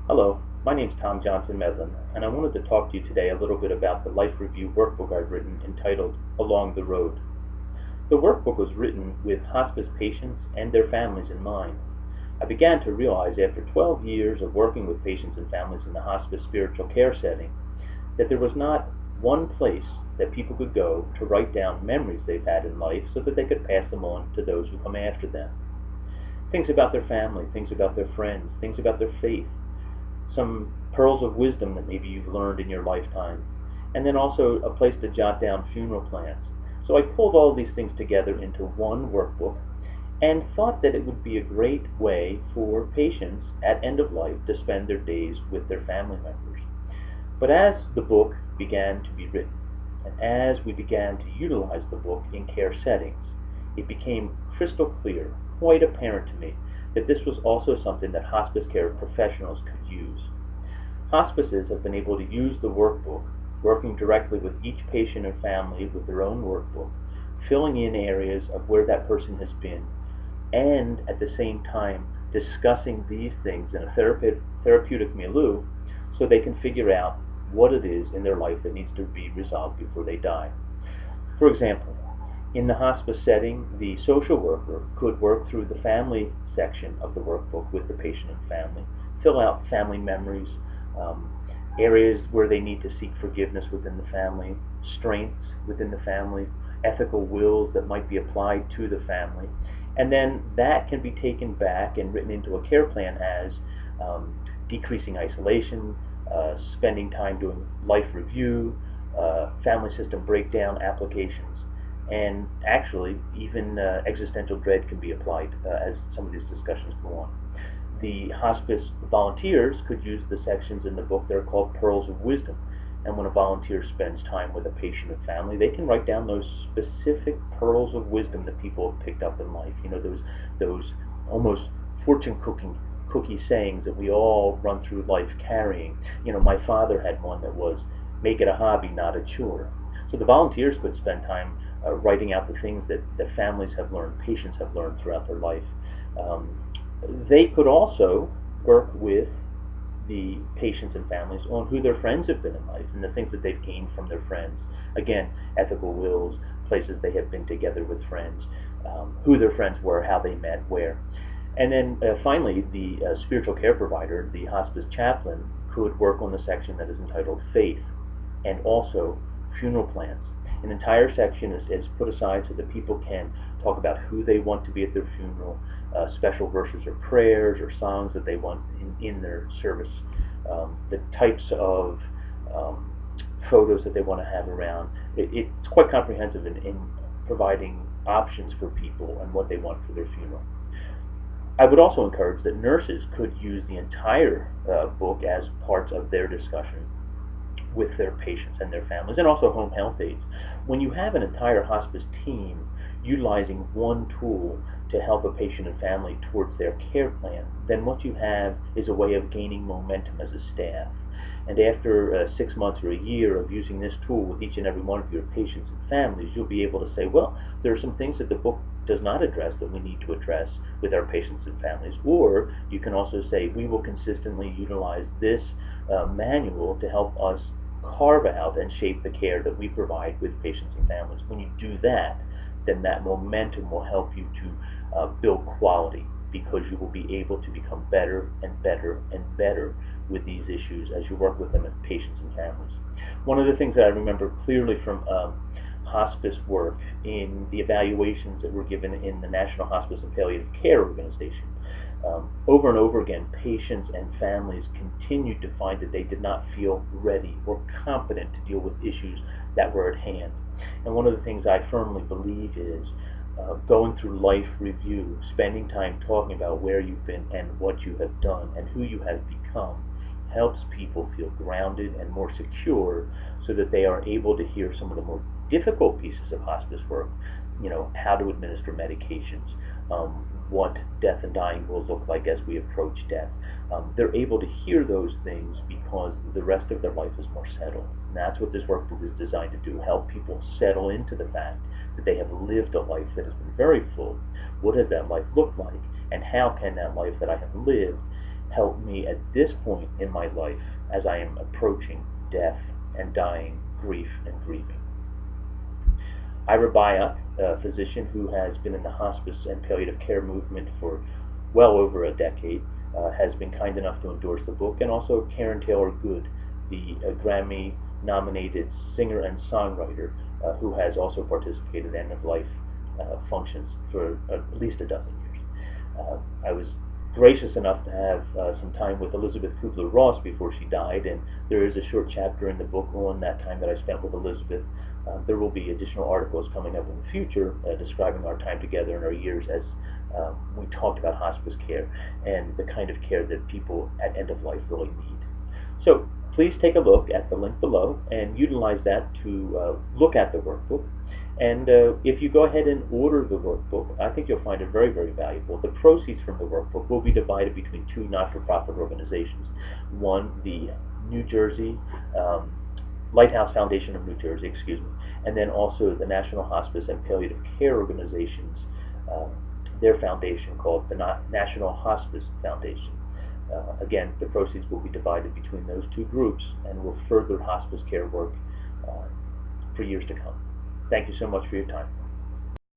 Hello, my name is Tom Johnson Medlin, and I wanted to talk to you today a little bit about the life review workbook I've written entitled Along the Road. The workbook was written with hospice patients and their families in mind. I began to realize after 12 years of working with patients and families in the hospice spiritual care setting that there was not one place that people could go to write down memories they've had in life so that they could pass them on to those who come after them. Things about their family, things about their friends, things about their faith, some pearls of wisdom that maybe you've learned in your lifetime, and then also a place to jot down funeral plans. So I pulled all these things together into one workbook and thought that it would be a great way for patients at end of life to spend their days with their family members. But as the book began to be written, and as we began to utilize the book in care settings, it became crystal clear, quite apparent to me, that this was also something that hospice care professionals could use. Hospices have been able to use the workbook, working directly with each patient and family with their own workbook, filling in areas of where that person has been, and at the same time discussing these things in a therapeutic milieu so they can figure out what it is in their life that needs to be resolved before they die. For example, in the hospice setting, the social worker could work through the family section of the workbook with the patient and family, fill out family memories, um, areas where they need to seek forgiveness within the family, strengths within the family, ethical wills that might be applied to the family, and then that can be taken back and written into a care plan as decreasing isolation, spending time doing life review, family system breakdown applications, and actually even existential dread can be applied as some of these discussions go on. The hospice volunteers could use the sections in the book that are called Pearls of Wisdom, and when a volunteer spends time with a patient and family, they can write down those specific pearls of wisdom that people have picked up in life. You know, those almost fortune cookie sayings that we all run through life carrying. You know, my father had one that was, "Make it a hobby, not a chore." So the volunteers could spend time writing out the things that the families have learned, patients have learned throughout their life. Um, they could also work with the patients and families on who their friends have been in life and the things that they've gained from their friends. Again, ethical wills, places they have been together with friends, who their friends were, how they met, where. And then finally, the spiritual care provider, the hospice chaplain, could work on the section that is entitled Faith and also funeral plans. An entire section is put aside so that people can talk about who they want to be at their funeral, special verses or prayers or songs that they want in their service, the types of um, photos that they want to have around. It's quite comprehensive in providing options for people and what they want for their funeral. I would also encourage that nurses could use the entire book as parts of their discussion with their patients and their families, and also home health aides. When you have an entire hospice team utilizing one tool to help a patient and family towards their care plan, then what you have is a way of gaining momentum as a staff. And after 6 months or a year of using this tool with each and every one of your patients and families, you'll be able to say, well, there are some things that the book does not address that we need to address with our patients and families. Or you can also say, we will consistently utilize this manual to help us carve out and shape the care that we provide with patients and families. When you do that, then that momentum will help you to build quality, because you will be able to become better and better and better with these issues as you work with them as patients and families. One of the things that I remember clearly from hospice work in the evaluations that were given in the National Hospice and Palliative Care Organization, over and over again, patients and families continued to find that they did not feel ready or competent to deal with issues that were at hand. And one of the things I firmly believe is going through life review, spending time talking about where you've been and what you have done and who you have become, helps people feel grounded and more secure so that they are able to hear some of the more difficult pieces of hospice work, you know, how to administer medications, what death and dying will look like as we approach death. They're able to hear those things because the rest of their life is more settled. And that's what this workbook is designed to do, help people settle into the fact that they have lived a life that has been very full. What does that life look like? And how can that life that I have lived help me at this point in my life as I am approaching death and dying, grief and grieving. Ira Byock, a physician who has been in the hospice and palliative care movement for well over a decade, has been kind enough to endorse the book, and also Karen Taylor Good, the Grammy-nominated singer and songwriter, who has also participated in end-of-life functions for at least a dozen years. I was gracious enough to have some time with Elizabeth Kubler-Ross before she died, and there is a short chapter in the book on that time that I spent with Elizabeth. There will be additional articles coming up in the future describing our time together and our years as we talked about hospice care and the kind of care that people at end of life really need. So please take a look at the link below and utilize that to look at the workbook. And if you go ahead and order the workbook, I think you'll find it very, very valuable. The proceeds from the workbook will be divided between two not-for-profit organizations. One, the New Jersey Lighthouse Foundation of New Jersey, and then also the National Hospice and Palliative Care Organization's their foundation called the National Hospice Foundation. Again, the proceeds will be divided between those two groups and will further hospice care work for years to come. Thank you so much for your time.